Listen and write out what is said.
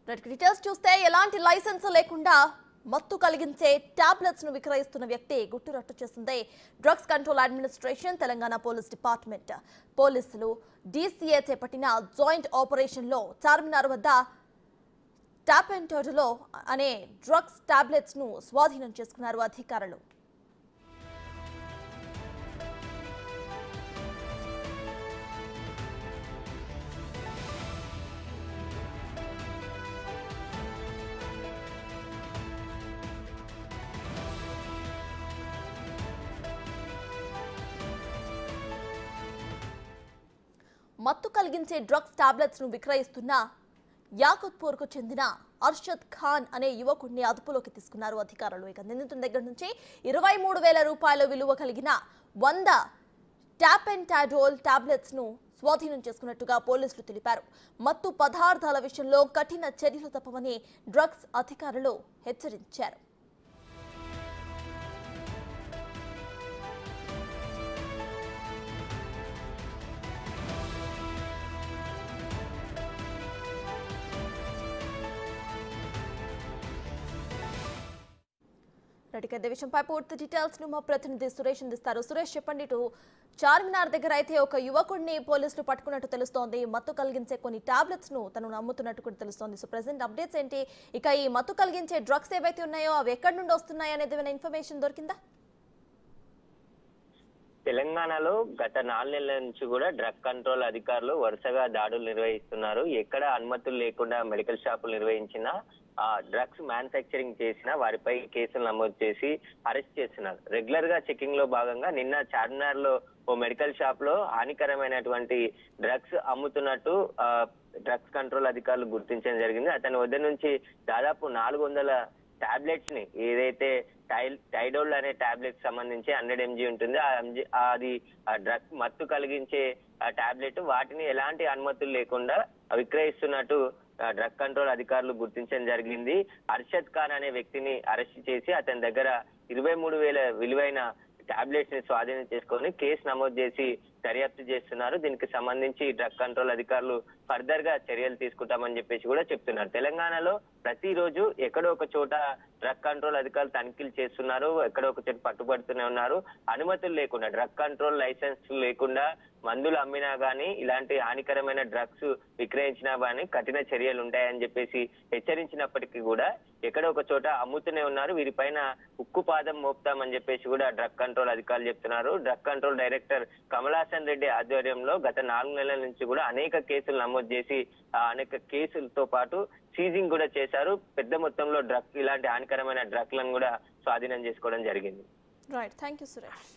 Details చూస్తే ఎలాంటి licence లేకుండా మత్తు కలిగించే టాబ్లెట్స్ ను విక్రయిస్తున్న వ్యక్తి గుట్టురట్టు చేసింది drugs control administration Telangana police department. పోలీసులు డీసీఏ చేపట్టిన జాయింట్ ఆపరేషన్ లో చార్మినార్ వద్ద టాపెంటోలో అనే డ్రగ్స్ టాబ్లెట్స్ ను స్వాధీనం చేసుకున్నారు అధికారులు. మత్తు కలిగించే డ్రగ్స్ టాబ్లెట్స్ ను విక్రయిస్తున్న యాకుత్పూర్ కు చెందిన అర్షద్ ఖాన్ అనే యువకుడిని అదుపులోకి తీసుకున్నారు అధికారులు. ఇక నిందితుడి దగ్గర నుంచి 23,000 రూపాయల విలువ కలిగిన 100 టాపెంటాడోల్ టాబ్లెట్స్ ను స్వాధీనం చేసుకున్నట్టుగా పోలీసులు తెలిపారు. మత్తు పదార్థాల విషయంలో కఠిన చర్యలు తప్పవని డ్రగ్స్ అధికారులు హెచ్చరించారు. ఇదే విషయంపై పూర్తి డీటెయిల్స్ ను మా ప్రతినిధి సురేష్ అందిస్తారు. సురేష్, చెప్పండి. చార్మినార్ దగ్గర అయితే ఒక యువకుడిని పోలీసులు పట్టుకున్నట్టు తెలుస్తోంది. మత్తు కలిగించే కొన్ని టాబ్లెట్స్ ను తను నమ్ముతున్నట్టు కూడా తెలుస్తోంది. సో ప్రెసెంట్ అప్డేట్స్ ఏంటి? ఇక ఈ మత్తు కలిగించే డ్రగ్స్ ఏవైతే ఉన్నాయో అవి ఎక్కడి నుండి వస్తున్నాయి అనేది ఏమైనా ఇన్ఫర్మేషన్ దొరికిందా? తెలంగాణలో గత 4 నెలల నుంచి కూడా డ్రగ్ కంట్రోల్ అధికారులు వరుసగా దాడులు నిర్వహిస్తున్నారు. ఎక్కడ అనుమతులు లేకుండా మెడికల్ షాపులు నిర్వహించినా డ్రగ్స్ మ్యానుఫ్యాక్చరింగ్ చేసిన వారిపై కేసులు నమోదు చేసి అరెస్ట్ చేస్తున్నారు. రెగ్యులర్ గా చెకింగ్ లో భాగంగా నిన్న చార్మినార్ లో ఓ మెడికల్ షాప్ లో హానికరమైనటువంటి డ్రగ్స్ అమ్ముతున్నట్టు డ్రగ్స్ కంట్రోల్ అధికారులు గుర్తించడం జరిగింది. అతని వద్ద నుంచి దాదాపు 400 టాబ్లెట్స్ ని, ఏదైతే టైడోల్ అనే టాబ్లెట్ సంబంధించి 100 mg ఉంటుంది, అది డ్రగ్ మత్తు కలిగించే టాబ్లెట్, వాటిని ఎలాంటి అనుమతులు లేకుండా విక్రయిస్తున్నట్టు డ్రగ్ కంట్రోల్ అధికారులు గుర్తించడం జరిగింది. అర్షద్ ఖాన్ అనే వ్యక్తిని అరెస్ట్ చేసి అతని దగ్గర 23,000 విలువైన టాబ్లెట్స్ ని స్వాధీనం చేసుకొని కేసు నమోదు చేసి దర్యాప్తు చేస్తున్నారు. దీనికి సంబంధించి డ్రగ్ కంట్రోల్ అధికారులు ఫర్దర్ గా చర్యలు తీసుకుంటామని చెప్పేసి కూడా చెప్తున్నారు. తెలంగాణలో ప్రతిరోజు ఎక్కడో ఒక చోట డ్రగ్ కంట్రోల్ అధికారులు తనిఖీలు చేస్తున్నారు, ఎక్కడో ఒక చోట పట్టుబడుతూనే ఉన్నారు. అనుమతులు లేకుండా, డ్రగ్ కంట్రోల్ లైసెన్స్ లేకుండా మందులు అమ్మినా గానీ, ఇలాంటి హానికరమైన డ్రగ్స్ విక్రయించినా గానీ కఠిన చర్యలు ఉంటాయని చెప్పేసి హెచ్చరించినప్పటికీ కూడా ఎక్కడో ఒక చోట అమ్ముతూనే ఉన్నారు. వీరిపైన ఉక్కుపాదం మోపుతామని చెప్పేసి కూడా డ్రగ్ కంట్రోల్ అధికారులు చెప్తున్నారు. Drug control director Kamalasan Reddy ఆధ్వర్యంలో గత 4 నెలల నుంచి కూడా అనేక కేసులు నమోదు చేసి అనేక కేసులతో పాటు సీజింగ్ కూడా చేశారు. పెద్ద మొత్తంలో ఇలాంటి హానికరమైన డ్రగ్లను కూడా స్వాధీనం చేసుకోవడం జరిగింది. Right, thank you Suresh.